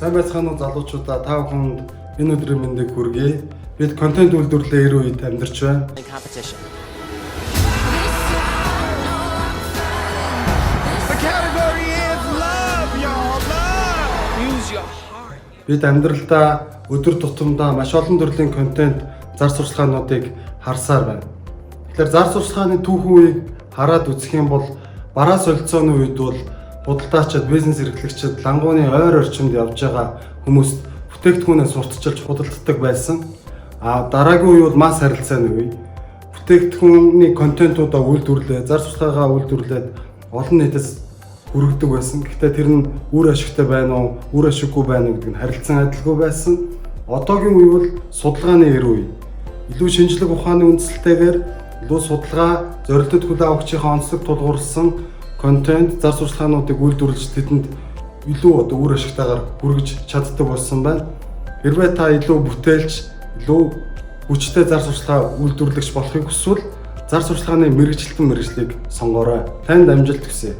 Сайн байцгаана уу залуучуудаа, та бүхэнд энэ өдрийн мэндийг хүргэе. Бид контент үйлдвэрлэлээ 90 үед амьдарч байна. Competition. The category is love, y'all. Love. Use your heart. Бид амьдралдаа өдөр тутамдаа маш олон төрлийн контент, зар сурталчилгаануудыг харсаар байна. Тэгэхээр зар сурталчилгааны түүхэн үеийг хараад үзэх юм бол бараа солилцооны үед бол худалдаачид, бизнес эрхлэгчид лангууны ойр орчимд явж байгаа хүмүүст бүтээгдэхүүнээ сурталчилж худалддаг байсан. Дараагийн үе бол масс харилцааны үе. Бүтээгдэхүүний контентуудаа үйлдвэрлээ, зар сурталчилгаагаа үйлдвэрлээд олон нийтэд хүргэдэг байсан. Гэхдээ тэр нь үр ашигтай байна уу, үр ашиггүй байна уу гэдэг нь харилцан адилгүй байсан. Одоогийн үе бол судалгааны 90 үе. Илүү шинжлэх ухааны үндсэлтэйгээр илүү судалгаа, зорилттой хүлээн авагчийн онцлог тулгуурласан контент, зар сурталчилгаануудыг үйлдвэрлэж тэдэнд илүү үр ашигтайгаар хүргэж чаддаг болсон байна. Хэрвээ та илүү бүтээлч, илүү хүчтэй зар сурталчилгаа үйлдвэрлэгч болохыг хүсвэл зар сурталчилгааны мэргэжилтэн мэргэжлийг сонгоорой. Танд амжилт хүсье.